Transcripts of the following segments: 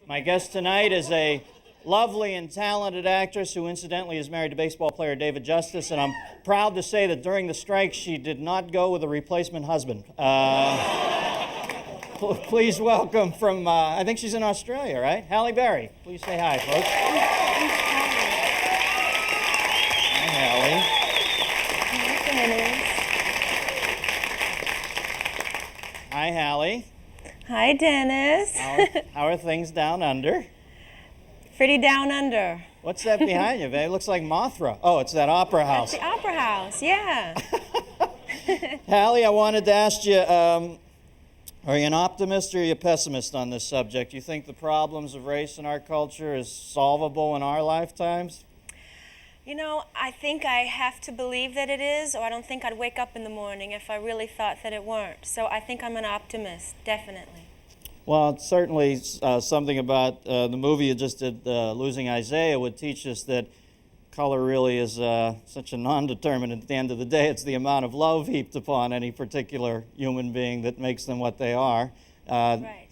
My guest tonight is a lovely and talented actress who incidentally is married to baseball player David Justice, and I'm proud to say that during the strike she did not go with a replacement husband. Please welcome from, I think she's in Australia, right? Halle Berry. Please say hi, folks. Hi, Halle. Hi, Halle. Hi, Dennis. How are things down under? Pretty down under. What's that behind you, babe? It looks like Mothra. Oh, it's that opera house. That's the opera house, yeah. Halle, I wanted to ask you, are you an optimist or are you a pessimist on this subject? Do you think the problems of race in our culture is solvable in our lifetimes? You know, I think I have to believe that it is, or I don't think I'd wake up in the morning if I really thought that it weren't. So I think I'm an optimist, definitely. Well, it's certainly something about the movie you just did, Losing Isaiah, would teach us that color really is such a non-determinant. At the end of the day, it's the amount of love heaped upon any particular human being that makes them what they are. Right.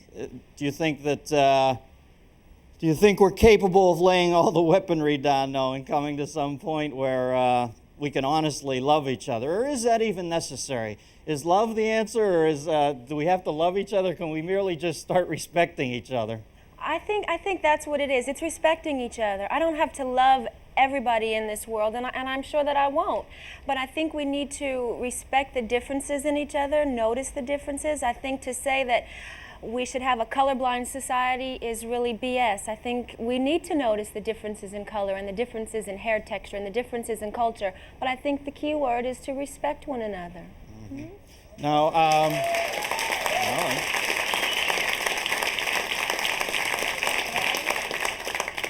Do you think that... Do you think we're capable of laying all the weaponry down now and coming to some point where we can honestly love each other? Or is that even necessary? Is love the answer, or do we have to love each other? Can we merely just start respecting each other? I think that's what it is. It's respecting each other. I don't have to love everybody in this world, and I'm sure that I won't. But I think we need to respect the differences in each other, notice the differences. I think to say that we should have a colorblind society is really BS. I think we need to notice the differences in color and the differences in hair texture and the differences in culture. But I think the key word is to respect one another. Mm-hmm. Now, all right.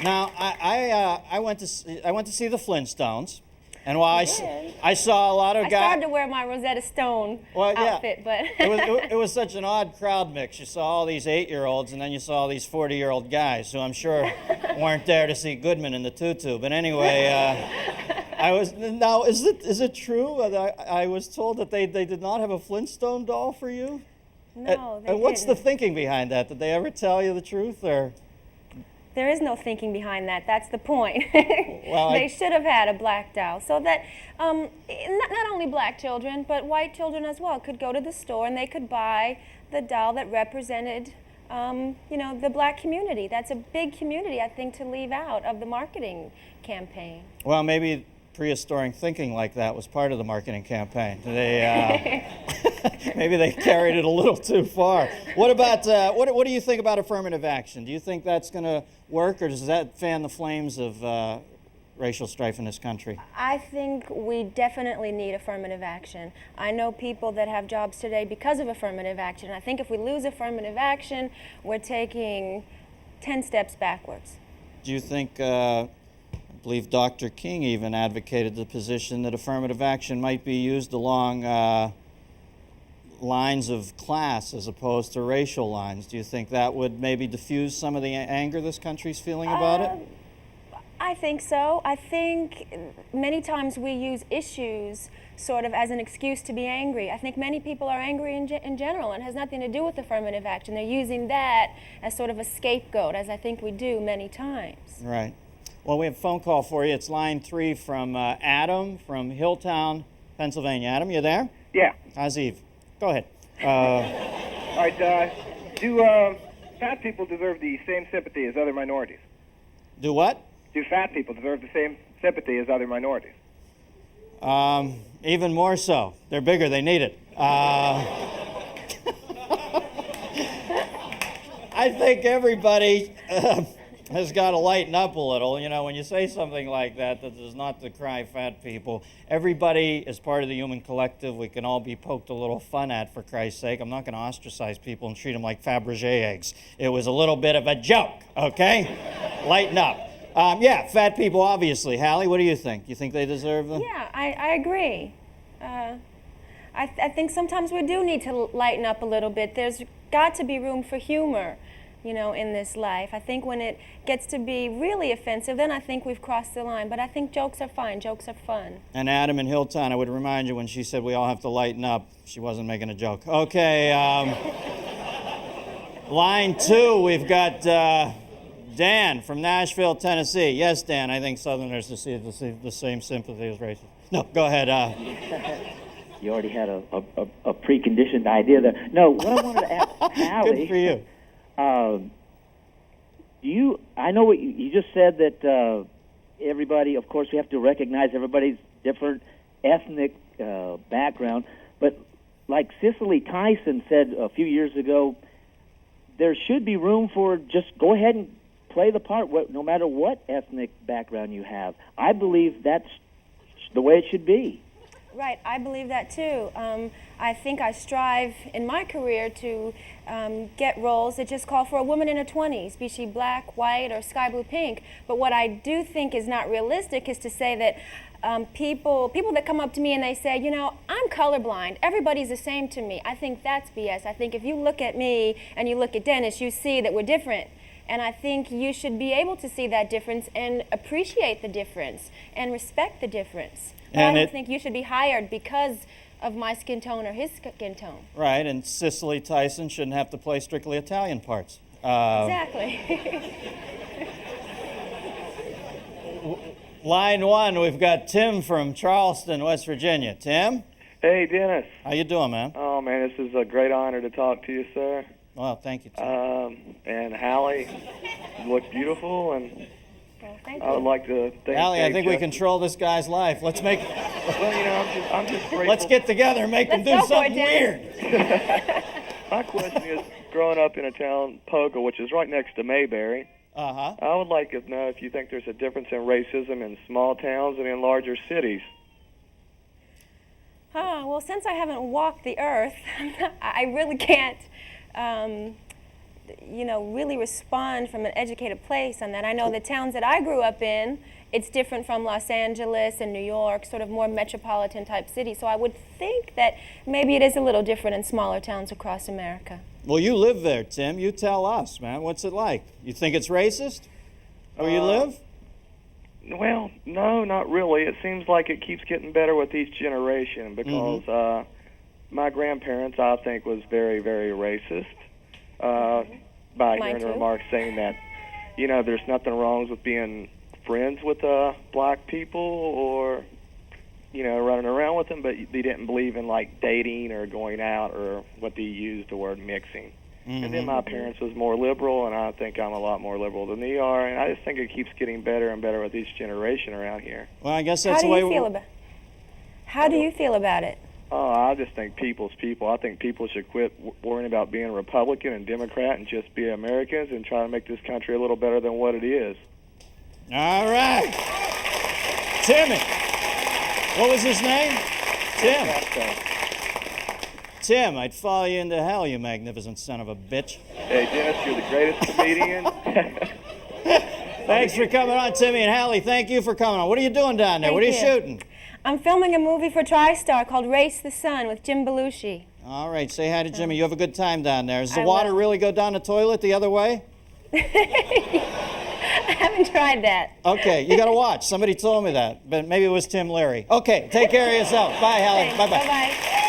Now, I went to see the Flintstones. And while I saw a lot of guys... I started to wear my Rosetta Stone outfit, but... it was such an odd crowd mix. You saw all these 8-year-olds, and then you saw these 40-year-old guys who I'm sure weren't there to see Goodman in the tutu. But anyway, is it true? I was told that they did not have a Flintstone doll for you? No, they didn't. What's the didn't. thinking behind that? Did they ever tell you the truth, or...? There is no thinking behind that. That's the point. Well, they should have had a black doll so that not only black children, but white children as well could go to the store and they could buy the doll that represented, the black community. That's a big community, I think, to leave out of the marketing campaign. Well, maybe prehistoric thinking like that was part of the marketing campaign. Maybe they carried it a little too far. What about what do you think about affirmative action? Do you think that's going to work, or does that fan the flames of racial strife in this country? I think we definitely need affirmative action. I know people that have jobs today because of affirmative action. I think if we lose affirmative action, we're taking 10 steps backwards. Do you think, I believe Dr. King even advocated the position that affirmative action might be used along lines of class as opposed to racial lines? Do you think that would maybe diffuse some of the anger this country's feeling about it? I think so. I think many times we use issues sort of as an excuse to be angry. I think many people are angry in general, and it has nothing to do with affirmative action. They're using that as sort of a scapegoat, as I think we do many times. Right. Well, we have a phone call for you. It's line 3 from Adam from Hilltown, Pennsylvania. Adam, you there? Yeah. How's Eve? Go ahead. All right. Do fat people deserve the same sympathy as other minorities? Do what? Do fat people deserve the same sympathy as other minorities? Even more so. They're bigger. They need it. I think everybody has got to lighten up a little. You know, when you say something like that, that is not to cry fat people. Everybody is part of the human collective. We can all be poked a little fun at, for Christ's sake. I'm not going to ostracize people and treat them like Fabergé eggs. It was a little bit of a joke, okay? Lighten up. Yeah, fat people, obviously. Halle, what do you think? You think they deserve them? Yeah, I agree. I think sometimes we do need to lighten up a little bit. There's got to be room for humor, in this life. I think when it gets to be really offensive, then I think we've crossed the line. But I think jokes are fine. Jokes are fun. And Adam in Hilltown, I would remind you when she said we all have to lighten up, she wasn't making a joke. Okay, line 2, we've got Dan from Nashville, Tennessee. Yes, Dan, I think Southerners receive the same sympathy as racists. No, go ahead. You already had a preconditioned idea there. No, what I wanted to ask Halle. Good for you. I know what you just said, that everybody, of course, we have to recognize everybody's different ethnic background, but like Cicely Tyson said a few years ago, there should be room for just go ahead and play the part, no matter what ethnic background you have. I believe that's the way it should be. Right, I believe that too. I think I strive in my career to get roles that just call for a woman in her 20s, be she black, white, or sky blue pink. But what I do think is not realistic is to say that people that come up to me and they say, you know, I'm colorblind, everybody's the same to me. I think that's BS. I think if you look at me and you look at Dennis, you see that we're different. And I think you should be able to see that difference and appreciate the difference and respect the difference. But I don't think you should be hired because of my skin tone or his skin tone. Right, and Cicely Tyson shouldn't have to play strictly Italian parts. Exactly. Line one, we've got Tim from Charleston, West Virginia. Tim? Hey, Dennis. How you doing, man? Oh, man, this is a great honor to talk to you, sir. Well, thank you, Tim. And Halle, you look beautiful, and Well, thank you. I would like to thank Halle, I Dave think we Justice. control this guy's life. Let's make. Well, you know, I'm just grateful. Let's get together and make him Let's do go for it, something weird. Dennis. My question is, growing up in a town, Poca, which is right next to Mayberry, Uh-huh. I would like to know if you think there's a difference in racism in small towns and in larger cities. Well, since I haven't walked the earth, I really can't, really respond from an educated place on that. I know the towns that I grew up in, it's different from Los Angeles and New York, sort of more metropolitan type cities. So I would think that maybe it is a little different in smaller towns across America. Well, you live there, Tim. You tell us, man. What's it like? You think it's racist where you live? Well, no, not really. It seems like it keeps getting better with each generation because my grandparents, I think, was very, very racist by Mine hearing too. remarks saying that, you know, there's nothing wrong with being friends with black people or, you know, running around with them, but they didn't believe in, like, dating or going out or what they used, the word mixing. And then my parents was more liberal, and I think I'm a lot more liberal than they are, and I just think it keeps getting better and better with each generation around here. Well, I guess How that's do the way you feel about? How do you feel about it? Oh, I just think people's people. I think people should quit worrying about being Republican and Democrat and just be Americans and try to make this country a little better than what it is. All right. Timmy. What was his name? Tim. Tim, I'd follow you into hell, you magnificent son of a bitch. Hey, Dennis, you're the greatest comedian. Thanks for coming on, Timmy and Halle. Thank you for coming on. What are you doing down there? Thank What are you you. shooting? I'm filming a movie for TriStar called Race the Sun with Jim Belushi. All right, say hi to Jimmy. You have a good time down there. Does the I water will. really go down the toilet the other way? I haven't tried that. Okay, you got to watch. Somebody told me that, but maybe it was Tim Leary. Okay, take care of yourself. Bye, Halle. Bye-bye. Bye-bye.